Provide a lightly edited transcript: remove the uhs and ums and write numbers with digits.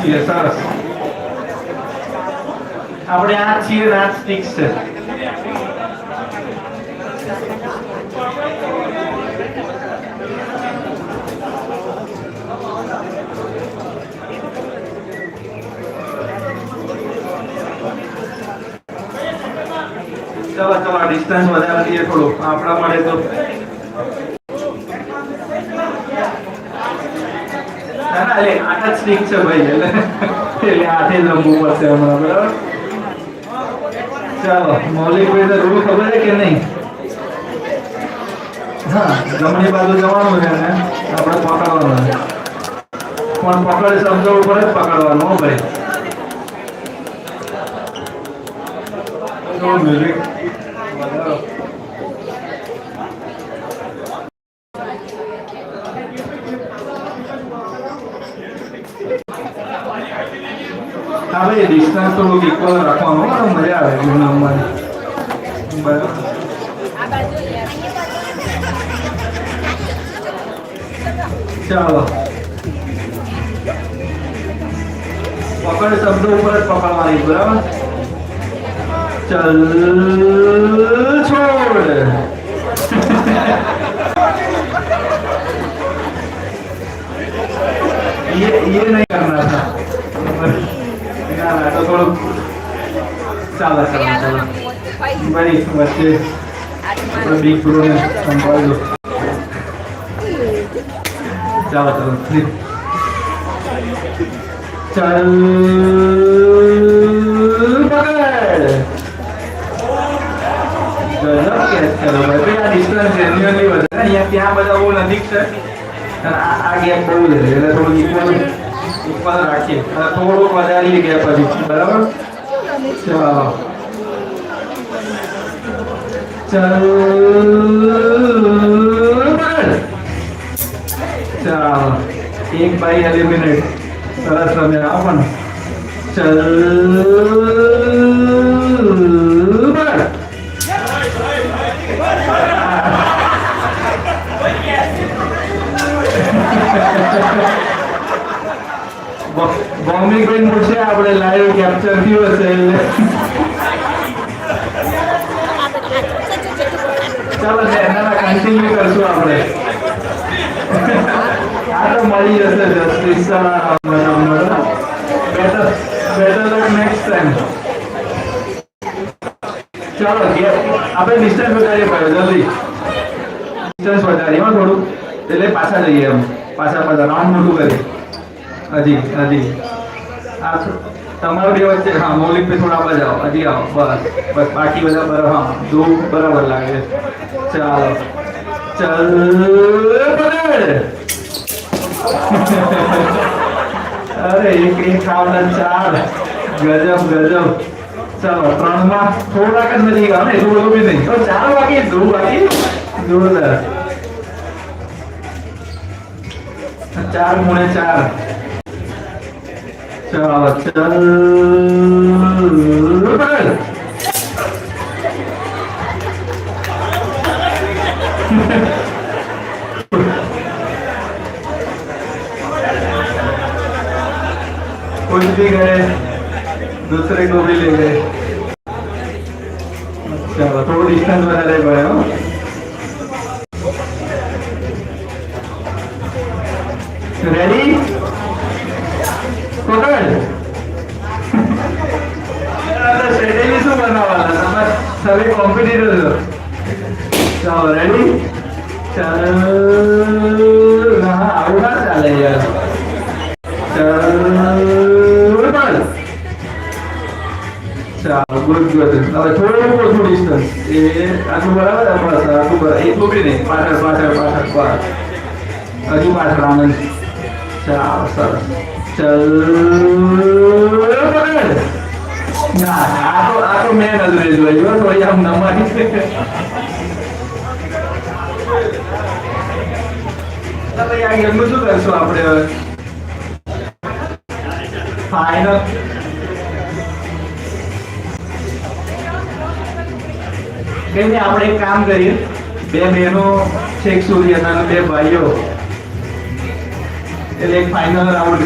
છીએ. સરસ. આપણે 8 છીએ ને 8 સ્ટિક્સ છે. ચલો ચલો ડિસ્ટન્સ વધારે દઈએ થોડું આપણા માટે તો. ના ના એટલે 8 જ સ્ટિક છે ભાઈ, એટલે 8 જ રમવું પડશે હમણાં. બરાબર. ચાલો મૌલિકભાઈ તો રૂલ ખબર છે કે નહીં? હા, જમણી બાજુ જવાનું છે ને આપણે પકડવાનું, પણ પકડ શબ્દ ઉપર જ પકડવાનું. હો ભાઈ. મ્યુઝિક હા ભાઈ, ડિસ્ટન્સ થોડુંક ઇક્વલ રાખવાનું, મજા આવે ગેમ રમવાની. બરાબર. ચાલો પકડ શબ્દ ઉપર જ પકડવાની. બરાબર. ચલ છોડ. ये नहीं करना था. ना तो थोड़ा चलो चलो चलो भाई बच्चे थोड़ा बिग प्रो ने संभाल लो. चलो चलो चल पकड़. गजब कैच करो भाई. આ ડિસ્ટન્સ જેન્યુઅલી વધે ને અહીંયા ત્યાં બધા બહુ નજીક છે. આ ગેપ બહુ છે એટલે થોડું ઇક્વલ રાખીએ. થોડુંક વધારીએ ગેપ હજી. બરાબર. ચાલો ચાલો એક બાય એલિમિનેટ. સરસ રમ્યા. આવો ને. ચલ બોમ્બિંગ કરીને પૂછે આપણે લાઈવ કેપ્ચર થયું હશે એટલે. ચાલો એના કન્ટિન્યુ કરશું આપણે. આ તો મળી જશે જસ્ટિસ. બેટર લક નેક્સ્ટ ટાઈમ. ચાલો આપણે ડિસ્ટન્સ વધારીએ પડે જલ્દી. ડિસ્ટન્સ વધારીએ થોડું એટલે પાછા જઈએ. એમ પાછા રાઉન્ડ મોટું કરીએ. હજી આ તમારું બે વચ્ચે. હા મૌલિક पे થોડા આગળ જાઓ. હજી આવો. બસ બસ બાકી બધા બરાબર. હા દો બરાબર લાગે. ચાલો ચલ પકડ. અરે એક ખાવડા 4. ગજબ ગજબ. ચાલો 3 માં થોડાક જ નથી ગયા ને, એટલું બધું બી નહીં. તો 4 બાકી 2 બાકી. જોરદાર. 4 ગુણે 4. ચાલો ચલ પકડ. कुछ भी गए दूसरे को भी ले गए. चलो थोड़ा डिस्टेंस बना रहे भाई. हो रेडी पकड़. स्ट्रेटेजी શું બનાવવાના તમે સવે કોમ્પિટિટર છો. ચાલો રેડી. ચાલો ના આવું ના ચાલે યાર. ચાલો ગુડ ગુડ. હવે થોડું ઓછું ડિસ્ટન્સ. એ આટલું બરાબર. બસ આટલું બરાબર. એટલું બી નહીં. પાછળ પાછળ પાછળ બસ હજુ પાછળ આનંદ. ચાલો સરસ. ચલ પકડ. ના આ તો મેં નજરે જોયું. થોડી આમ નમારી. ભાઈ આ ગેમનું શું કરશું આપણે હવે? ફાઇનલ કઈ નહીં. આપણે એક કામ કરીએ. 2 બહેનો છેક સુધી અને 2 ભાઈઓ એટલે એક ફાઇનલ રાઉન્ડ